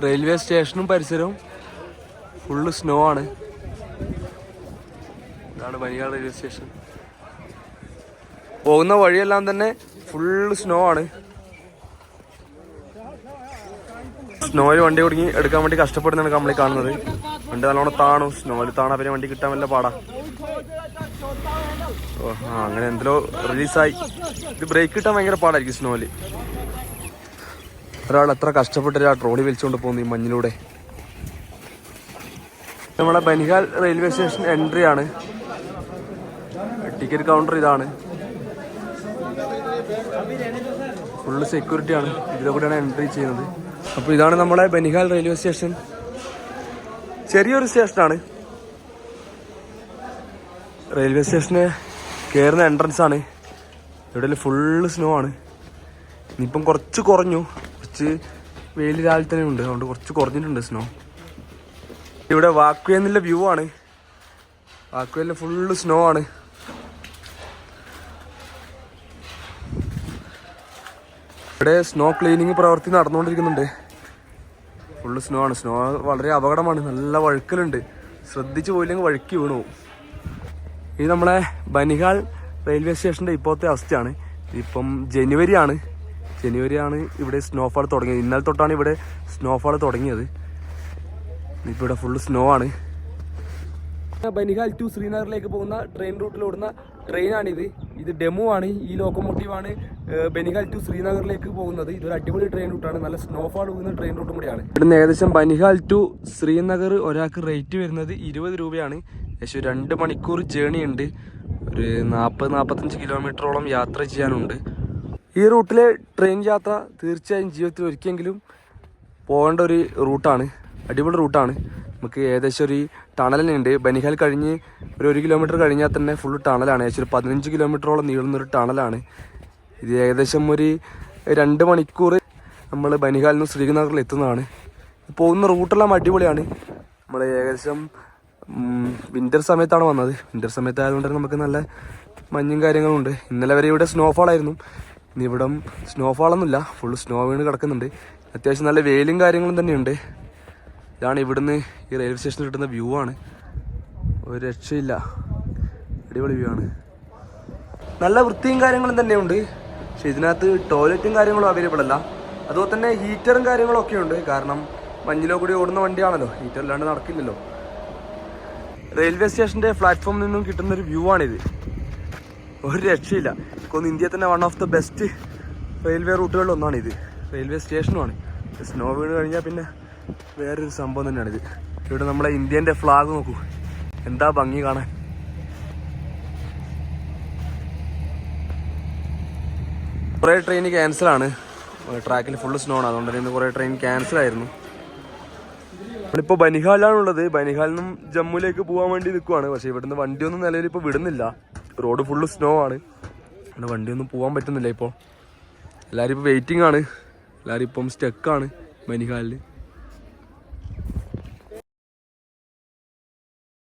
Railway സ്റ്റേഷനും പരിസരവും full snow ആണ്. ഇതാണ് ബനിഹാൽ റെയിൽവേ സ്റ്റേഷൻ. പോകുന്ന വഴിയെല്ലാം തന്നെ ഫുള്ള് സ്നോ ആണ്. സ്നോയിൽ വണ്ടി കുടുങ്ങി എടുക്കാൻ വേണ്ടി കഷ്ടപ്പെടുന്നതാണ് നമ്മൾ കാണുന്നത്. വണ്ടി നല്ലോണം താണു. സ്നോയിൽ താണാ പിന്നെ വണ്ടി കിട്ടാൻ വല്ല പാടാ. അങ്ങനെ എന്തെല്ലോ റിലീസായി. ഇത് ബ്രേക്ക് കിട്ടാൻ ഭയങ്കര പാടായിരിക്കും സ്നോയില്. ഒരാൾ എത്ര കഷ്ടപ്പെട്ട് ആ ട്രോളി വലിച്ചുകൊണ്ട് പോകുന്നു ഈ മഞ്ഞിലൂടെ. നമ്മളെ ബനിഹാൽ റെയിൽവേ സ്റ്റേഷൻ എൻട്രി ആണ്. ടിക്കറ്റ് കൗണ്ടർ ഇതാണ്. ഫുള്ള് സെക്യൂരിറ്റി ആണ്. ഇതിലെ കൂടെയാണ് എൻട്രി ചെയ്യുന്നത്. അപ്പോൾ ഇതാണ് നമ്മളെ ബനിഹാൽ റെയിൽവേ സ്റ്റേഷൻ. ചെറിയൊരു സ്റ്റേഷനാണ്. റെയിൽവേ സ്റ്റേഷന് കയറുന്ന എൻട്രൻസ് ആണ്. ഇവിടെ ഫുള്ള് സ്നോ ആണ്. ഇനിയിപ്പം കുറച്ച് കുറഞ്ഞു. കുറച്ച് വെയിൽ രാവിലെ തന്നെ ഉണ്ട്. അതുകൊണ്ട് കുറച്ച് കുറഞ്ഞിട്ടുണ്ട് സ്നോ. ഇവിടെ വാക്വേന്നുള്ള വ്യൂ ആണ്. വാക്വേയിൽ ഫുള്ള് സ്നോ ആണ്. ഇവിടെ സ്നോ ക്ലീനിങ് പ്രവൃത്തി നടന്നുകൊണ്ടിരിക്കുന്നുണ്ട്. ഫുള്ള് സ്നോ ആണ്. സ്നോ വളരെ അപകടമാണ്. നല്ല വഴുക്കലുണ്ട്. ശ്രദ്ധിച്ചു പോയില്ലെങ്കിൽ വഴുക്കി വീണു പോകും. ഇത് നമ്മളെ ബനിഹാൽ റെയിൽവേ സ്റ്റേഷൻ്റെ ഇപ്പോഴത്തെ അവസ്ഥയാണ്. ഇപ്പം ജനുവരി ആണ് ഇവിടെ സ്നോഫാൾ തുടങ്ങിയത്. ഇന്നലെ തൊട്ടാണ് ഇവിടെ സ്നോഫാൾ തുടങ്ങിയത്. ഇപ്പോൾ ഇവിടെ ഫുള്ള് സ്നോ ആണ്. ബനിഹാൽ ടു ശ്രീനഗറിലേക്ക് പോകുന്ന ട്രെയിൻ റൂട്ടിൽ ഓടുന്ന ട്രെയിനാണിത്. ഇത് ഡെമോ ആണ്. ഈ ലോക്കോമോട്ടീവാണ് ബനിഹാൽ ടു ശ്രീനഗറിലേക്ക് പോകുന്നത്. ഇതൊരു അടിപൊളി ട്രെയിൻ റൂട്ടാണ്. നല്ല സ്നോഫാൾ പോകുന്ന ട്രെയിൻ റൂട്ടും കൂടിയാണ്. ഇവിടുന്ന് ഏകദേശം ബനിഹാൽ ടു ശ്രീനഗർ ഒരാൾക്ക് റേറ്റ് വരുന്നത് 20 രൂപയാണ്. ഏകദേശം 2 മണിക്കൂർ ജേണി ഉണ്ട്. ഒരു 40-45 കിലോമീറ്ററോളം യാത്ര ചെയ്യാനുണ്ട്. ഈ റൂട്ടിലെ ട്രെയിൻ യാത്ര തീർച്ചയായും ജീവിതത്തിൽ ഒരിക്കലെങ്കിലും പോകേണ്ട ഒരു റൂട്ടാണ്. അടിപൊളി റൂട്ടാണ്. നമുക്ക് ഏകദേശം ഒരു ടണൽ തന്നെ ഉണ്ട്. ബനിഹാൽ കഴിഞ്ഞ് ഒരു 1 കിലോമീറ്റർ കഴിഞ്ഞാൽ തന്നെ ഫുൾ ടണലാണ്. ഏകദേശം ഒരു 15 കിലോമീറ്ററോളം നീളുന്നൊരു ടണലാണ്. ഇത് ഏകദേശം ഒരു 2 മണിക്കൂർ നമ്മൾ ബനിഹാലിൽ നിന്ന് ശ്രീനഗറിൽ എത്തുന്നതാണ്. പോകുന്ന റൂട്ടെല്ലാം അടിപൊളിയാണ്. നമ്മൾ ഏകദേശം വിൻ്റർ സമയത്താണ് വന്നത്. വിൻ്റർ സമയത്തായതുകൊണ്ട് തന്നെ നമുക്ക് നല്ല മഞ്ഞും കാര്യങ്ങളും ഉണ്ട്. ഇന്നലെ വരെ ഇവിടെ സ്നോഫാൾ ആയിരുന്നു. ഇനി ഇവിടെ സ്നോഫാളൊന്നുമില്ല. ഫുള്ള് സ്നോ വീണ് കിടക്കുന്നുണ്ട്. അത്യാവശ്യം നല്ല വെയിലും കാര്യങ്ങളും തന്നെയുണ്ട്. ഇതാണ് ഇവിടുന്ന് ഈ റെയിൽവേ സ്റ്റേഷനിൽ കിട്ടുന്ന വ്യൂ ആണ്. ഒരു രക്ഷയില്ല. അടിപൊളി വ്യൂ ആണ്. നല്ല വൃത്തിയും കാര്യങ്ങളും തന്നെയുണ്ട്. പക്ഷെ ഇതിനകത്ത് ടോയ്ലറ്റും കാര്യങ്ങളും അവൈലബിൾ അല്ല. അതുപോലെ തന്നെ ഹീറ്ററും കാര്യങ്ങളും ഒക്കെ ഉണ്ട്. കാരണം മഞ്ഞിലോ കൂടി ഓടുന്ന വണ്ടിയാണല്ലോ. ഹീറ്റർ ഇല്ലാണ്ട് നടക്കില്ലല്ലോ. റെയിൽവേ സ്റ്റേഷൻ്റെ പ്ലാറ്റ്ഫോമിൽ നിന്നും കിട്ടുന്നൊരു വ്യൂ ആണിത്. ഒരു രക്ഷയില്ല. ഒന്ന് ഇന്ത്യയിൽ തന്നെ one of the best railway റൂട്ടുകളിലൊന്നാണിത്. റെയിൽവേ സ്റ്റേഷനുമാണ്. സ്നോ വീണ് കഴിഞ്ഞാൽ പിന്നെ വേറൊരു സംഭവം തന്നെയാണിത്. ഇവിടെ നമ്മളെ ഇന്ത്യൻ്റെ ഫ്ലാഗ് നോക്കൂ. എന്താ ഭംഗി കാണാൻ. കുറേ ട്രെയിൻ ക്യാൻസലാണ്. ട്രാക്കിൽ ഫുള്ള് സ്നോ ആണ്. അതുകൊണ്ട് തന്നെ ഇന്ന് കുറേ ട്രെയിൻ ക്യാൻസലായിരുന്നു. നമ്മളിപ്പോൾ ബനിഹാലാണുള്ളത്. ബനിഹാലിൽ നിന്നും ജമ്മുവിലേക്ക് പോകാൻ വേണ്ടി നിൽക്കുവാണ്. പക്ഷേ ഇവിടുന്ന് വണ്ടിയൊന്നും നിലവിൽ ഇപ്പോൾ വിടുന്നില്ല. റോഡ് ഫുള്ള് സ്നോ ആണ്. അവിടെ വണ്ടിയൊന്നും പോകാൻ പറ്റുന്നില്ല. ഇപ്പോൾ എല്ലാവരും ഇപ്പോൾ വെയിറ്റിംഗ് ആണ്. എല്ലാവരും ഇപ്പം സ്റ്റക്കാണ് ബനിഹാലിൽ.